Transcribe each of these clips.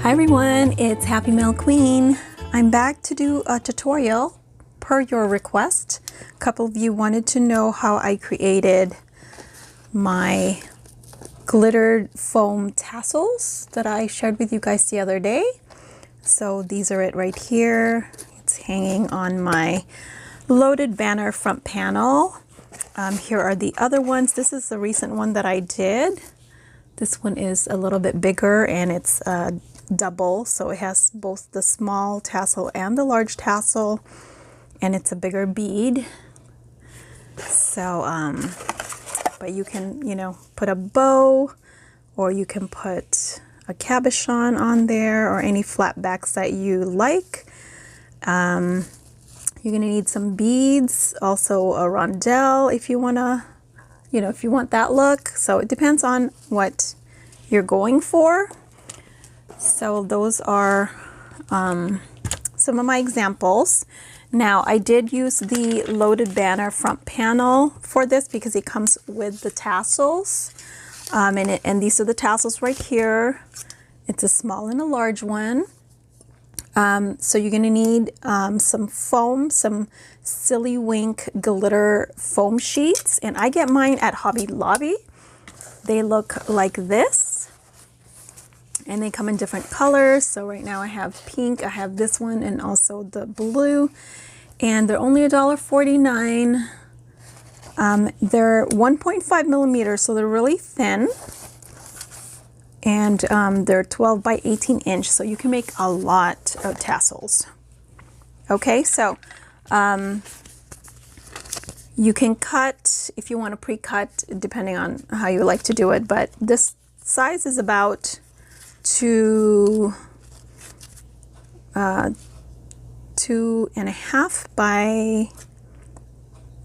Hi everyone, it's Happy Mail Queen. I'm back to do a tutorial per your request. A couple of you wanted to know how I created my glittered foam tassels that I shared with you guys the other day. So these are it right here. It's hanging on my loaded banner front panel. Here are the other ones. This is the recent one that I did. This one is a little bit bigger and it's double, so it has both the small tassel and the large tassel, and it's a bigger bead. So but you can, put a bow, or you can put a cabochon on there, or any flat backs that you like. You're gonna need some beads, also a rondelle if you wanna, if you want that look. So it depends on what you're going for. So those are some of my examples. Now I did use the loaded banner front panel for this because it comes with the tassels. And these are the tassels right here. It's a small and a large one. So you're gonna need some foam, some Silly Wink glitter foam sheets. And I get mine at Hobby Lobby. They look like this. And they come in different colors. So right now I have pink, I have this one, and also the blue. And they're only $1.49. They're 1.5 millimeters, so they're really thin. And they're 12 by 18 inch, so you can make a lot of tassels. Okay, so you can cut if you want to pre-cut, depending on how you like to do it. But this size is about 2.5 by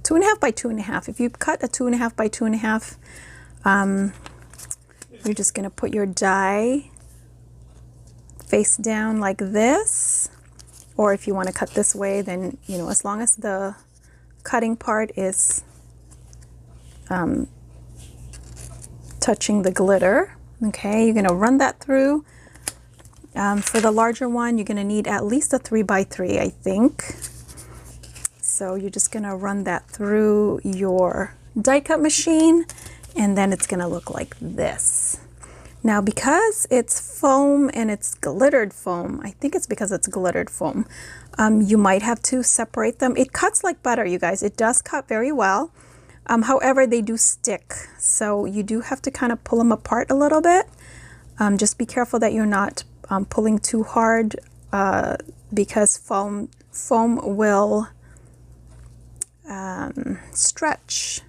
2.5. If you cut a 2.5 by 2.5, you're just going to put your die face down like this. Or if you want to cut this way, then, as long as the cutting part is touching the glitter. Okay, you're going to run that through. For the larger one, you're going to need at least a 3 by 3, I think. So you're just going to run that through your die cut machine, and then it's going to look like this. Now, because it's foam and it's glittered foam, I think it's because it's glittered foam, you might have to separate them. It cuts like butter, you guys. It does cut very well. However, they do stick, so you do have to kind of pull them apart a little bit. Just be careful that you're not pulling too hard, because foam will stretch.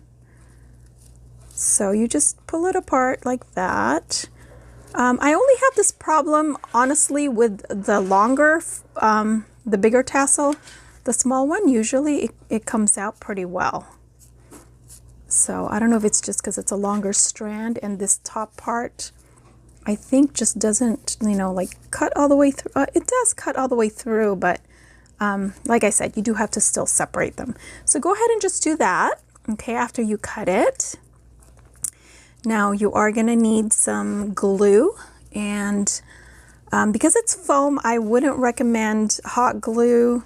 So you just pull it apart like that. I only have this problem, honestly, with the longer, the bigger tassel. The small one, usually it comes out pretty well. So I don't know if it's just because it's a longer strand, and this top part, I think, just doesn't, like cut all the way through. It does cut all the way through, but like I said, you do have to still separate them. So go ahead and just do that, okay, after you cut it. Now you are going to need some glue, and because it's foam, I wouldn't recommend hot glue.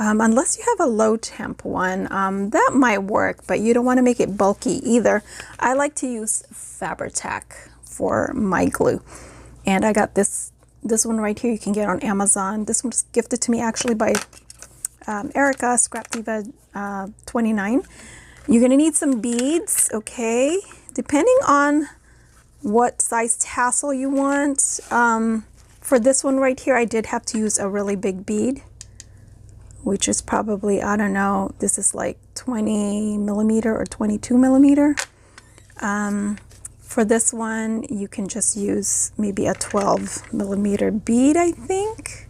Unless you have a low temp one, that might work, but you don't want to make it bulky either. I like to use Fabritac for my glue. And I got this one right here, you can get on Amazon. This one was gifted to me actually by Erica, Scrap Diva 29. You're gonna need some beads, okay? Depending on what size tassel you want. For this one right here, I did have to use a really big bead, which is probably, I don't know, this is like 20 millimeter or 22 millimeter. For this one, you can just use maybe a 12 millimeter bead, I think.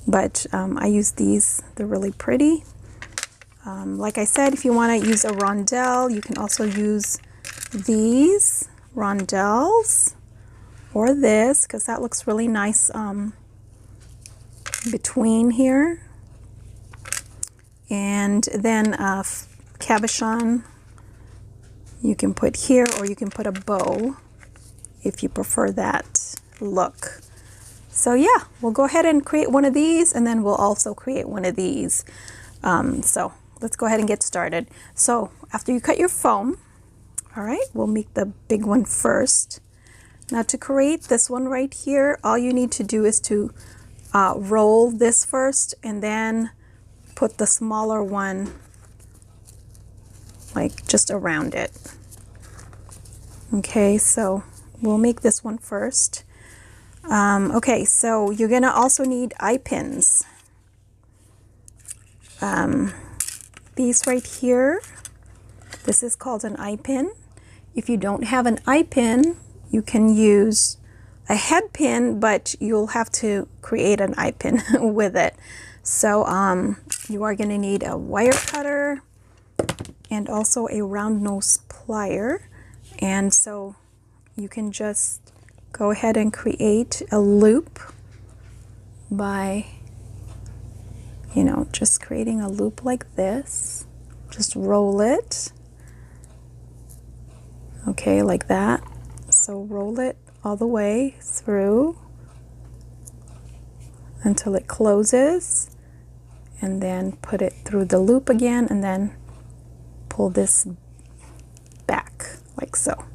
But I use these, they're really pretty. Like I said, if you want to use a rondelle, you can also use these rondelles, or this, because that looks really nice between here. And then cabochon you can put here, or you can put a bow if you prefer that look. So yeah, we'll go ahead and create one of these, and then we'll also create one of these. So let's go ahead and get started. So after you cut your foam, all right, we'll make the big one first. Now to create this one right here, all you need to do is to roll this first and then put the smaller one like just around it. Okay, so we'll make this one first. Okay, so you're gonna also need eye pins. These right here, this is called an eye pin. If you don't have an eye pin, you can use a head pin, but you'll have to create an eye pin with it. So you are going to need a wire cutter and also a round nose plier. And so you can just go ahead and create a loop by, you know, just creating a loop like this. Just roll it. Okay, like that. So roll it all the way through until it closes, and then put it through the loop again, and then pull this back like so.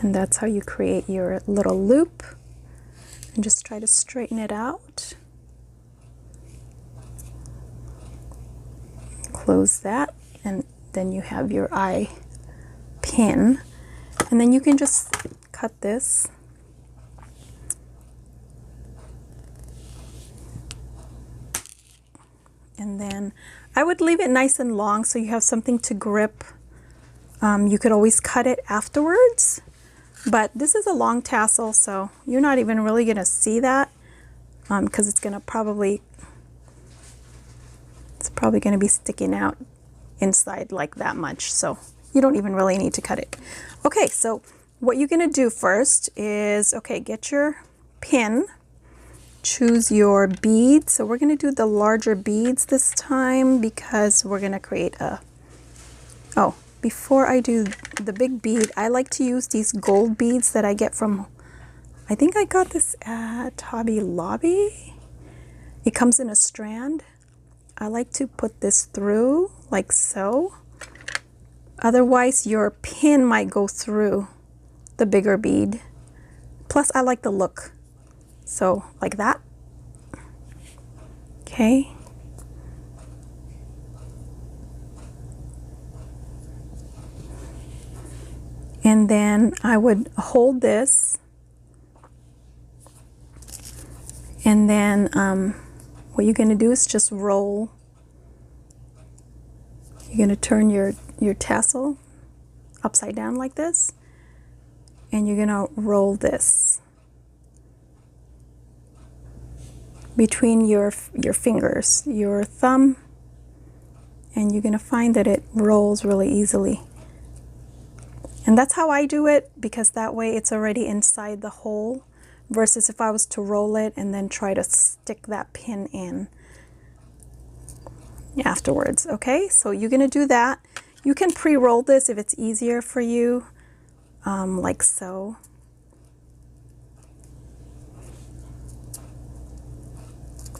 And that's how you create your little loop. And just try to straighten it out. Close that, and then you have your eye pin. And then you can just cut this. And then I would leave it nice and long so you have something to grip. You could always cut it afterwards, but this is a long tassel, so you're not even really going to see that because it's probably going to be sticking out inside like that much, so you don't even really need to cut it. Okay, so what you're going to do first is, okay, get your pin, choose your beads. So we're going to do the larger beads this time because we're going to create a, oh, before I do the big bead, I like to use these gold beads that I get from, I think I got this at Hobby Lobby. It comes in a strand. I like to put this through like so. Otherwise, your pin might go through the bigger bead. Plus, I like the look. So, like that. Okay. And then I would hold this. And then what you're going to do is just roll. You're going to turn your tassel upside down like this. And you're going to roll this between your fingers, your thumb, and you're going to find that it rolls really easily. And that's how I do it, because that way it's already inside the hole, versus if I was to roll it and then try to stick that pin in afterwards. Okay, so you're going to do that. You can pre-roll this if it's easier for you, like so.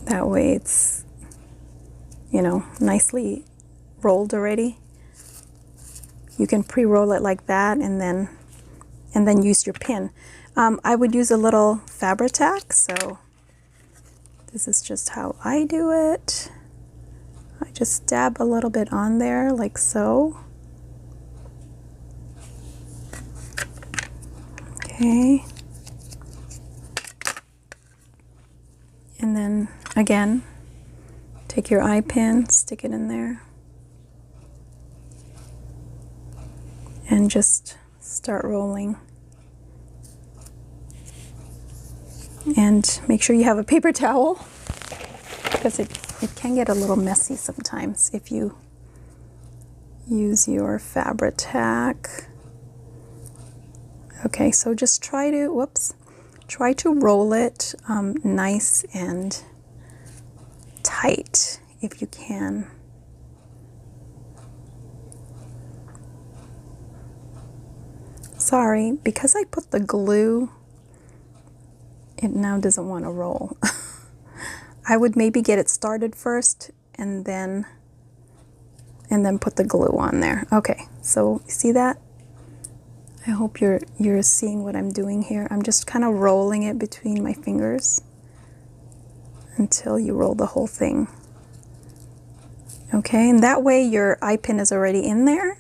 That way it's, you know, nicely rolled already. You can pre-roll it like that and then use your pin. I would use a little Fabritac, so this is just how I do it. I just dab a little bit on there like so. Okay. And then again, take your eye pin, stick it in there, and just start rolling. And make sure you have a paper towel, because it can get a little messy sometimes if you use your Fabritac. Okay, so just try to roll it nice and tight if you can. Sorry, because I put the glue it now doesn't want to roll. I would maybe get it started first and then put the glue on there. Okay, so you see that? I hope you're seeing what I'm doing here. I'm just kind of rolling it between my fingers until you roll the whole thing. Okay, and that way your eye pin is already in there.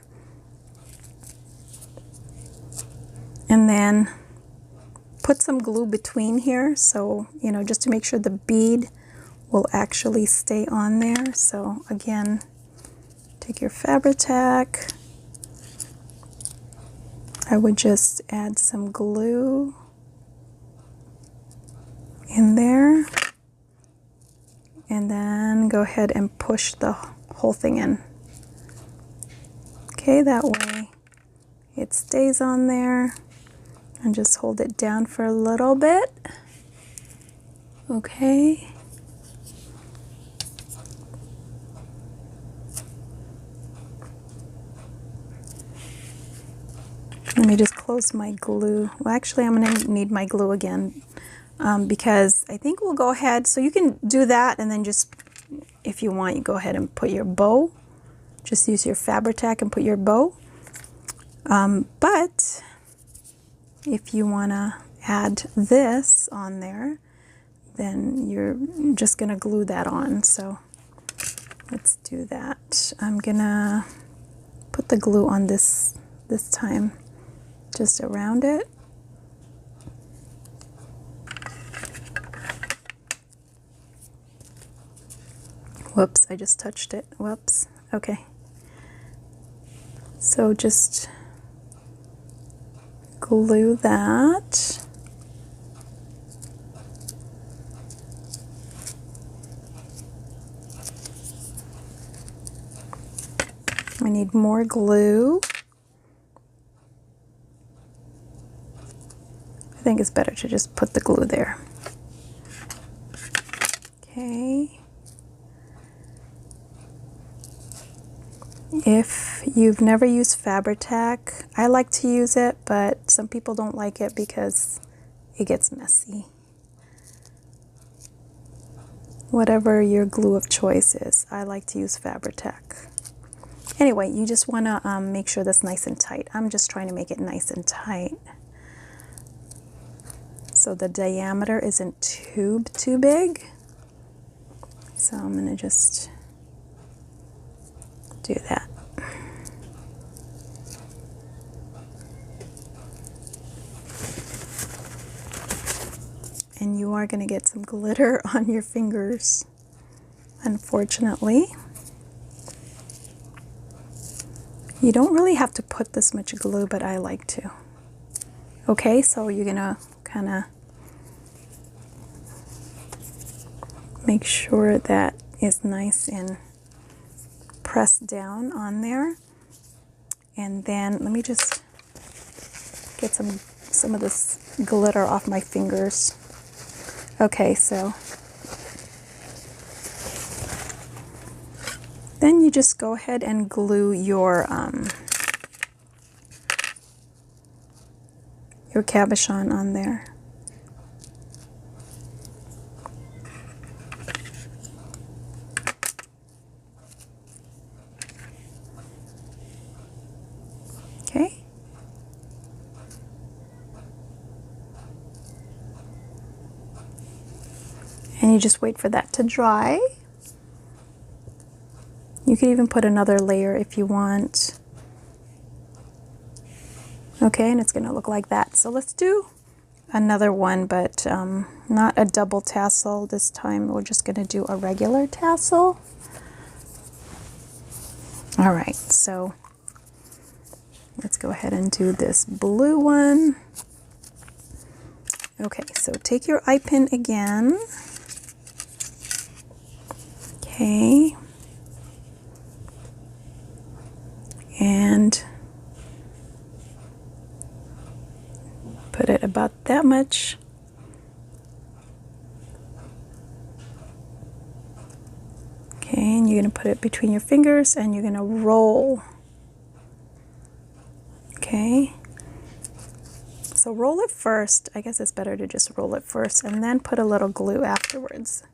And then put some glue between here, so, you know, just to make sure the bead will actually stay on there. So again, take your Fabritac. I would just add some glue in there and then go ahead and push the whole thing in. Okay, that way it stays on there, and just hold it down for a little bit. Okay. Let me just close my glue. Well, actually, I'm going to need my glue again because I think we'll go ahead. So you can do that, and then just, if you want, you go ahead and put your bow. Just use your Fabritac and put your bow. But if you want to add this on there, then you're just going to glue that on. So let's do that. I'm going to put the glue on this time. Just around it. Whoops, I just touched it. Whoops. Okay. So just glue that. I need more glue. I think it's better to just put the glue there. Okay. If you've never used Fabritac, I like to use it, but some people don't like it because it gets messy. Whatever your glue of choice is, I like to use Fabritac. Anyway, you just want to make sure that's nice and tight. I'm just trying to make it nice and tight, so the diameter isn't too big. So I'm going to just do that. And you are going to get some glitter on your fingers, unfortunately. You don't really have to put this much glue, but I like to. Okay, so you're going to kind of make sure that is nice and pressed down on there. And then let me just get some of this glitter off my fingers. Okay, so then you just go ahead and glue your cabochon on there. Okay. And you just wait for that to dry. You could even put another layer if you want. Okay, and it's going to look like that. So let's do another one, but not a double tassel this time. We're just going to do a regular tassel. All right, so let's go ahead and do this blue one. Okay, so take your eye pin again. Okay. And put it about that much. Okay, and you're going to put it between your fingers and you're going to roll. Okay. so roll it first. I guess it's better to just roll it first and then put a little glue afterwards.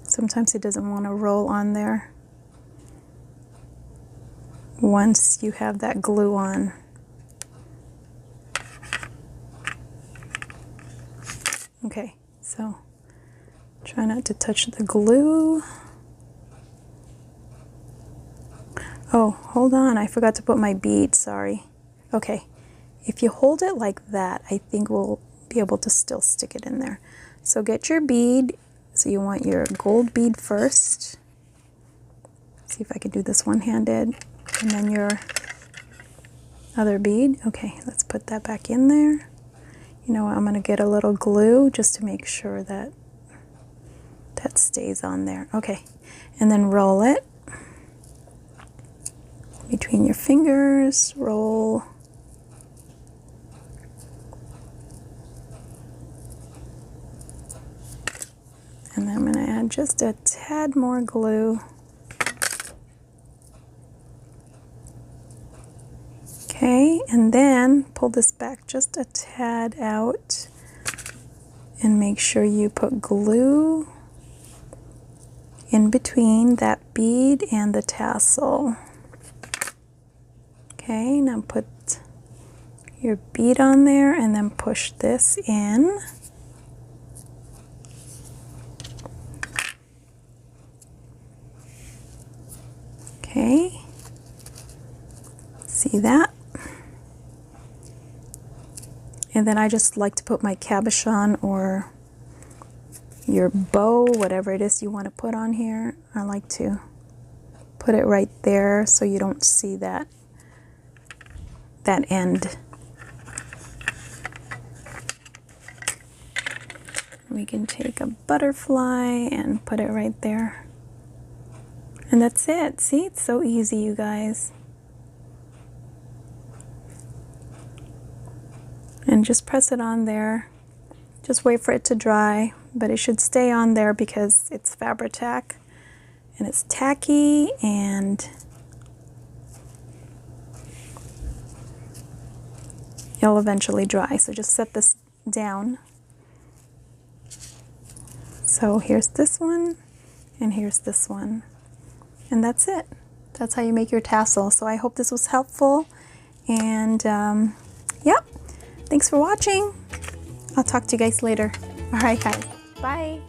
Sometimes it doesn't want to roll on there once you have that glue on. Okay, so try not to touch the glue. Oh, hold on, I forgot to put my bead, sorry. Okay, if you hold it like that, I think we'll be able to still stick it in there. So get your bead. So you want your gold bead first. See if I can do this one-handed. And then your other bead. Okay, let's put that back in there. You know what, I'm gonna get a little glue just to make sure that that stays on there. Okay, and then roll it between your fingers, roll. And then I'm going to add just a tad more glue. Okay, and then pull this back just a tad out and make sure you put glue in between that bead and the tassel. Okay, now put your bead on there and then push this in. Okay, see that? And then I just like to put my cabochon or your bow, whatever it is you want to put on here. I like to put it right there so you don't see that end. We can take a butterfly and put it right there. And that's it. See, it's so easy, you guys. And just press it on there. Just wait for it to dry, but it should stay on there because it's Fabritac and it's tacky and it'll eventually dry. So just set this down. So here's this one and here's this one. And that's it. That's how you make your tassel. So I hope this was helpful. And yep, thanks for watching. I'll talk to you guys later. All right, guys. Bye.